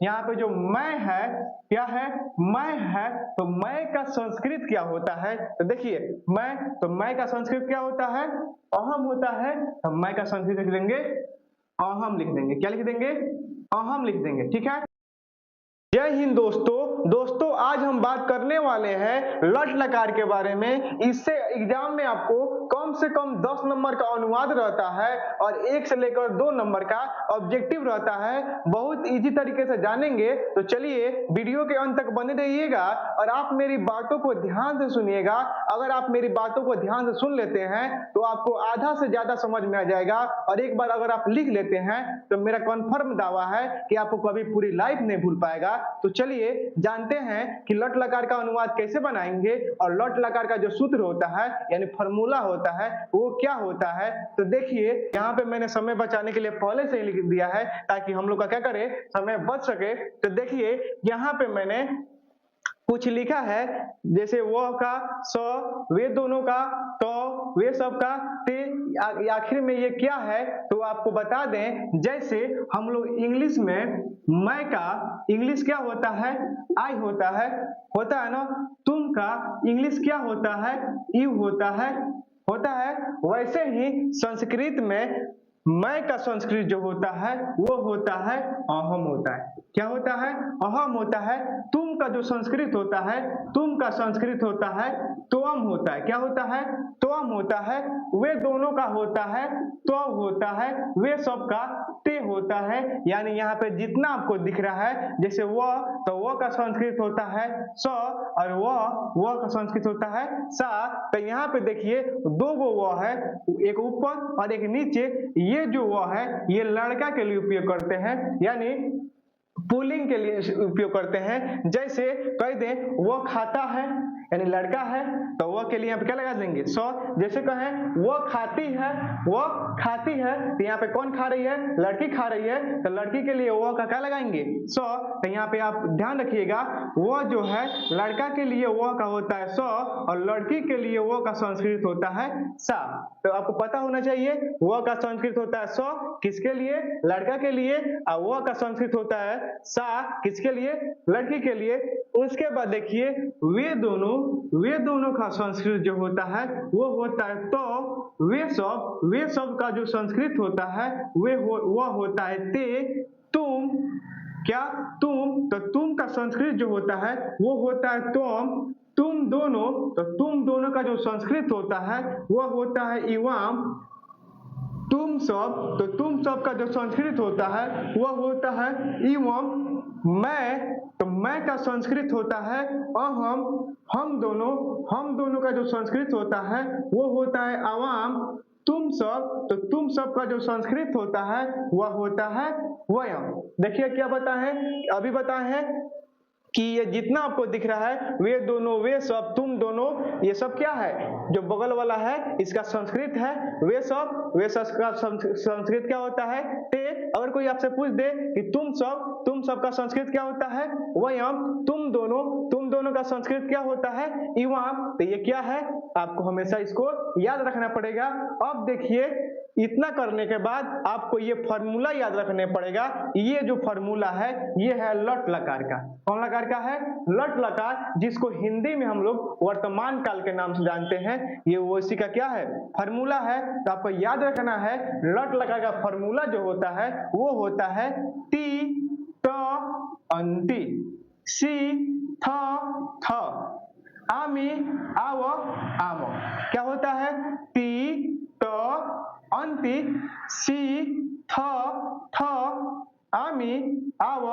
यहाँ पे जो मैं है क्या है, मैं है, तो मैं का संस्कृत क्या होता है, तो देखिए मैं, तो मैं का संस्कृत क्या होता है, अहम होता है, तो मैं का संस्कृत लिख देंगे अहम लिख देंगे, क्या लिख देंगे, अहम लिख देंगे, ठीक है। जय हिंद दोस्तों। दोस्तों आज हम बात करने वाले हैं लट लकार के बारे में। इससे एग्जाम में आपको कम से कम 10 नंबर का अनुवाद रहता है और 1 से लेकर 2 नंबर का ऑब्जेक्टिव रहता है। बहुत इजी तरीके से जानेंगे, तो चलिए वीडियो के अंत तक बने रहिएगा और आप मेरी बातों को ध्यान से सुनिएगा। अगर आप मेरी बातों को ध्यान से सुन लेते हैं तो आपको आधा से ज्यादा समझ में आ जाएगा, और एक बार अगर आप लिख लेते हैं तो मेरा कन्फर्म दावा है कि आपको कभी पूरी लाइफ नहीं भूल पाएगा। तो चलिए जानते हैं कि लट लकार का अनुवाद कैसे बनाएंगे और लट लकार का जो सूत्र होता है यानी फॉर्मूला होता है वो क्या होता है। तो देखिए यहाँ पे मैंने समय बचाने के लिए पहले से ही लिख दिया है ताकि हम लोग का क्या करे, समय बच सके। तो देखिए यहाँ पे मैंने कुछ लिखा है, जैसे वह का, स, वे दोनों का, तो, वे सब का, ते, आखिर में ये क्या है तो आपको बता दें। जैसे हम लोग इंग्लिश में मैं का इंग्लिश क्या होता है, आई होता है ना। तुम का इंग्लिश क्या होता है, यू होता है। वैसे ही संस्कृत में मैं का संस्कृत जो होता है वो होता है अहम होता है। क्या होता है, अहम होता है। तुम का जो संस्कृत होता है, तुम का संस्कृत होता है त्वम होता है। क्या होता है, त्वम होता है। वे दोनों का होता है त्व होता है। वे सब का ते होता है। यानी यहाँ पे जितना आपको दिख रहा है, जैसे वह, तो वह का संस्कृत होता है स, और वह का संस्कृत होता है सा। तो यहाँ पे देखिए दो गो वह है, एक ऊपर और एक नीचे। ये जो वह है ये लड़का के लिए उपयोग करते हैं, यानी पुलिंग के लिए उपयोग करते हैं। जैसे कह दें वो खाता है यानी लड़का है, तो वह के लिए यहाँ पे क्या लगा देंगे, सौ। जैसे कहें वो खाती है, तो यहाँ पे कौन खा रही है, लड़की खा रही है, तो लड़की के लिए वो का क्या लगाएंगे, सौ। तो यहाँ पे आप ध्यान रखिएगा, वो जो है लड़का के लिए वो का होता है सौ और लड़की के लिए वो का संस्कृत होता है सा। तो आपको पता होना चाहिए वो का संस्कृत होता है सौ किसके लिए, लड़का के लिए, और वो का संस्कृत होता है सा किसके लिए, लड़की के लिए। उसके बाद देखिए वे दोनों का संस्कृत जो होता है वो होता है तो। वे सब का जो संस्कृत होता है वह होता है ते। तुम क्या, तुम, तो तुम का संस्कृत जो होता है वो होता है तुम। तुम दोनों, तो तुम दोनों का जो संस्कृत होता है वह होता है इवाम। तुम सब, तो तुम सब का जो संस्कृत होता है वह होता है इवम। मैं, तो मैं का संस्कृत होता है अहम। हम दोनों का जो संस्कृत होता है वो होता है अवाम। तुम सब, तो तुम सब का जो संस्कृत होता है वह होता है वयम। देखिए क्या बताए हैं, अभी बताए हैं कि ये जितना आपको दिख रहा है वे दोनों, वे सब, तुम दोनों, ये सब क्या है, जो बगल वाला है इसका संस्कृत है वे सब का संस्कृत क्या होता है ते। अगर कोई आपसे पूछ दे कि तुम सब का संस्कृत क्या होता है वयम। तुम दोनों का संस्कृत क्या होता है इवाम। तो ये क्या है, आपको हमेशा इसको याद रखना पड़ेगा। अब देखिए इतना करने के बाद आपको ये फॉर्मूला याद रखने पड़ेगा। ये जो फॉर्मूला है ये है लट लकार का। कौन लकार का है, लट लकार, जिसको हिंदी में हम लोग वर्तमान काल के नाम से जानते हैं। ये उसी का क्या है, फॉर्मूला है। तो आपको याद रखना है लट लकार का फॉर्मूला जो होता है वो होता है ती त अंति, सी थ थ, आमी आव आम। क्या होता है, ती त अंति, सी थ थ, आमी आव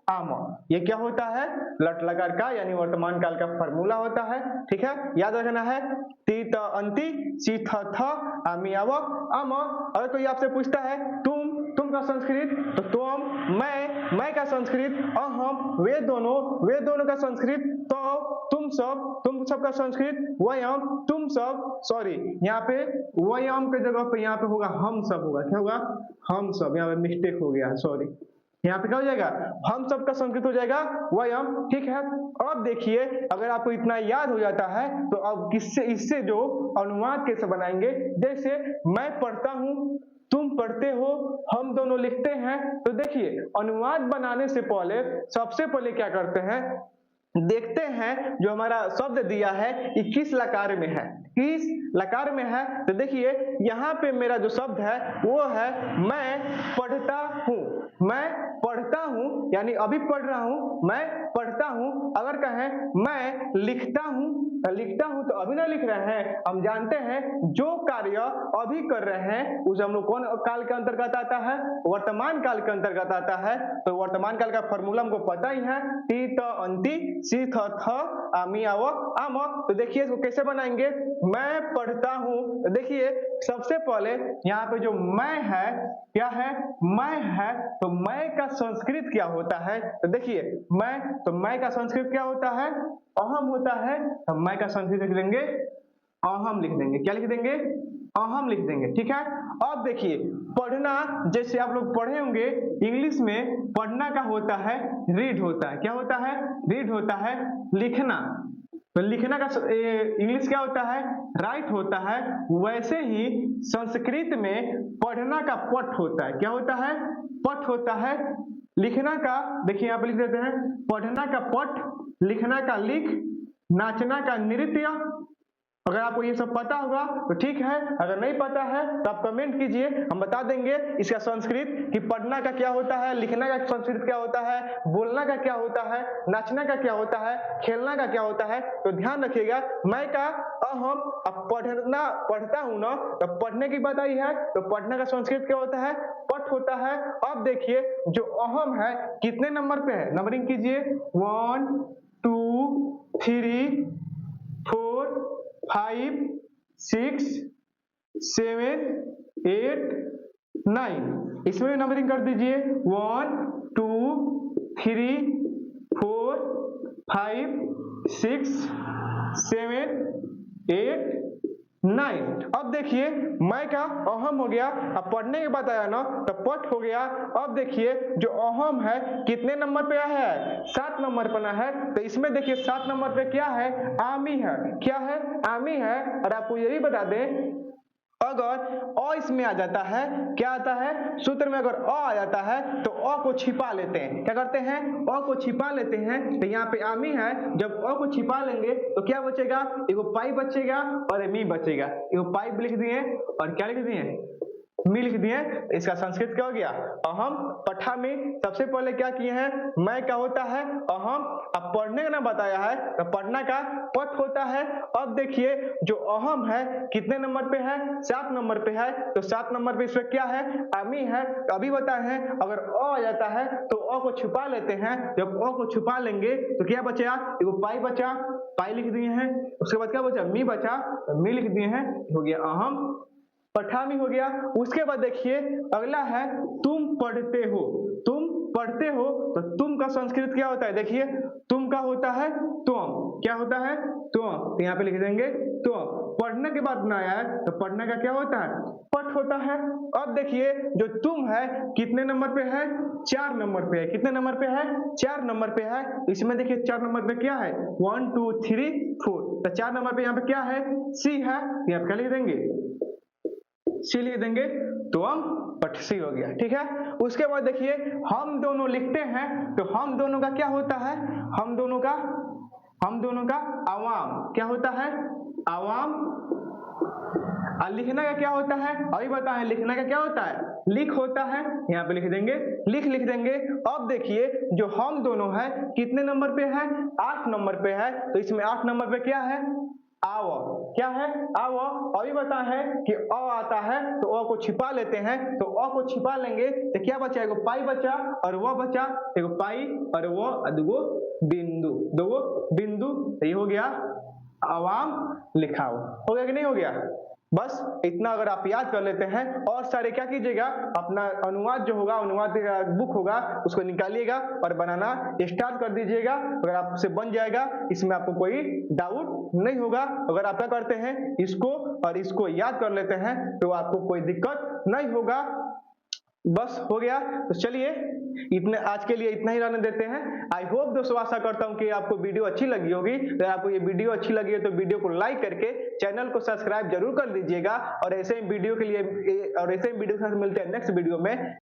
आम। ये क्या होता है, लट लकार का यानी वर्तमान काल का फॉर्मूला होता है। ठीक है, याद रखना है ती त अंति, सी थ थ, आमी आव आम। अगर कोई आपसे पूछता है तुम का संस्कृत, तो तुम, मैं का संस्कृत अहम, वे दोनों का संस्कृत तो, तुम सब का संस्कृत वयम, तुम सब, सॉरी यहाँ पे वयम के जगह पे यहाँ पे होगा हम सब होगा। क्या होगा, हम सब, यहाँ पे मिस्टेक हो गया, सॉरी। यहाँ पे क्या हो जाएगा, हम सब का संस्कृत हो जाएगा वयम। ठीक है, अब देखिए अगर आपको इतना याद हो जाता है तो अब इससे जो अनुवाद कैसे बनाएंगे। जैसे मैं पढ़ता हूँ, तुम पढ़ते हो, हम दोनों लिखते हैं। तो देखिए अनुवाद बनाने से पहले सबसे पहले क्या करते हैं, देखते हैं जो हमारा शब्द दिया है ये किस लकार में है, किस लकार में है। तो देखिए यहाँ पे मेरा जो शब्द है वो है मैं पढ़ता हूँ, मैं पढ़ता हूँ यानी अभी पढ़ रहा हूँ, मैं पढ़ता हूँ। अगर कहें मैं लिखता हूँ, तो अभी ना लिख रहे हैं, हम जानते हैं जो कार्य अभी कर रहे हैं उसे हम लोग कौन काल के अंतर्गत आता है, वर्तमान काल के अंतर्गत आता है। तो वर्तमान काल का फॉर्मूला हमको पता ही है, टी त अंति सी थ थ आमी आव आम। तो देखिए इसको कैसे बनाएंगे, मैं पढ़ता हूँ। तो देखिए सबसे पहले यहाँ पे जो मैं है क्या है, मैं है। तो मैं का संस्कृत क्या होता है, तो देखिए मैं, तो मैं का संस्कृत क्या होता है, अहम होता है। तो मैं का संस्कृत लिख देंगे अहम, लिख देंगे, क्या लिख देंगे, अहम लिख देंगे, ठीक है। अब देखिए पढ़ना, जैसे आप लोग पढ़े होंगे इंग्लिश में पढ़ना का होता है रीड होता है, क्या होता है, रीड होता है। लिखना, तो लिखना का इंग्लिश क्या होता है, राइट होता है। वैसे ही संस्कृत में पढ़ना का पठ होता है, क्या होता है, पठ होता है। लिखना का देखिए यहाँ पे लिख देते हैं, पढ़ना का पठ, लिखना का लिख, नाचना का नृत्य। अगर आपको ये सब पता होगा तो ठीक है, अगर नहीं पता है तो आप कमेंट कीजिए, हम बता देंगे इसका संस्कृत कि पढ़ना का क्या होता है, लिखना का संस्कृत क्या होता है, बोलना का क्या होता है, नाचना का क्या होता है, खेलना का क्या होता है। तो ध्यान रखिएगा, मैं का अहम, अब पढ़ना पढ़ता हूं ना, तो पढ़ने की बात आई है तो पढ़ने का संस्कृत क्या होता है, पठ होता है। अब देखिए जो अहम है कितने नंबर पे है, नंबरिंग कीजिए, 1 2 3 4 5 6 7 8 9, इसमें भी नंबरिंग कर दीजिए, 1 2 3 4 5 6 7 8 9। अब देखिए मैं का अहम हो गया, अब पढ़ने के बाद आया ना तो पठ हो गया। अब देखिए जो अहम है कितने नंबर पे आया है, 7 नंबर पर है। तो इसमें देखिए 7 नंबर पे क्या है, आमी है, क्या है, आमी है। और आपको यही बता दें अगर अ इसमें आ जाता है, क्या आता है, सूत्र में अगर अ आ जाता है तो अ को छिपा लेते हैं, क्या करते हैं, अ को छिपा लेते हैं। तो यहाँ पे आमी है, जब अ को छिपा लेंगे तो क्या बचेगा, एगो पाई बचेगा और मी बचेगा। एगो पाई लिख दिए और क्या लिख दिए, मी लिख दिए। इसका संस्कृत क्या हो गया, अहम पठा में। सबसे पहले क्या किए हैं, मैं क्या होता है, अहम। अब पढ़ने का ना बताया है तो पढ़ना का पठ होता है। अब देखिए जो अहम है कितने नंबर पे है, 7 नंबर पे है। तो 7 नंबर पे इसमें क्या है, आमी है। तो अभी बताए हैं अगर अ आ जाता है तो अ को छुपा लेते हैं, जब अ को छुपा लेंगे तो क्या बचा, एगो पाई बचा, पाई लिख दिए हैं। उसके बाद क्या बचा, मी बचा, मी लिख दिए हैं, हो गया अहम पठामी हो गया। उसके बाद देखिए अगला है तुम पढ़ते हो, तुम पढ़ते हो। तो तुम का संस्कृत क्या होता है, देखिए तुम का होता है तुम, क्या होता है तुम। तो यहाँ पे लिख देंगे तुम। पढ़ने के बाद ना आया है तो पढ़ने का क्या होता है, पठ होता है। अब देखिए जो तुम है कितने नंबर पे है, 4 नंबर पे है, कितने नंबर पे है, 4 नंबर पे है। इसमें देखिए 4 नंबर पे क्या है, 1 2 3 4। तो 4 नंबर पे यहाँ पे क्या है, सी है, यहाँ पे क्या लिख देंगे, सी लिख देंगे तो हम पठसी हो गया, ठीक है। उसके बाद देखिए हम दोनों लिखते हैं, तो हम दोनों का क्या होता है, हम दोनों का आवाम, क्या होता है, आवाम। और लिखना का क्या होता है, अभी बताएं, लिखना का क्या होता है, लिख होता है। यहाँ पे लिख देंगे, लिख देंगे। अब देखिए जो हम दोनों है कितने नंबर पे है, 8 नंबर पे है। तो इसमें 8 नंबर पे क्या है, आव, क्या है, आव। अभी बता है कि अ आता है तो अ को छिपा लेते हैं, तो अ को छिपा लेंगे तो क्या बचा, एगो पाई बचा और वो बचा, एगो पाई और वो दुगो बिंदु, दुगो बिंदु। ये हो गया आवाम लिखाओ, हो गया कि नहीं हो गया। बस इतना अगर आप याद कर लेते हैं, और सारे क्या कीजिएगा, अपना अनुवाद जो होगा, अनुवाद बुक होगा उसको निकालिएगा और बनाना स्टार्ट कर दीजिएगा। अगर आपसे बन जाएगा, इसमें आपको कोई डाउट नहीं होगा। अगर आप क्या करते हैं, इसको और इसको याद कर लेते हैं तो आपको कोई दिक्कत नहीं होगा। बस हो गया। तो चलिए इतने आज के लिए इतना ही रहने देते हैं। आई होप दोस्तों, आशा करता हूं कि आपको वीडियो अच्छी लगी होगी। अगर आपको ये वीडियो अच्छी लगी है तो वीडियो को लाइक करके चैनल को सब्सक्राइब जरूर कर लीजिएगा, और ऐसे ही वीडियो के साथ मिलते हैं नेक्स्ट वीडियो में।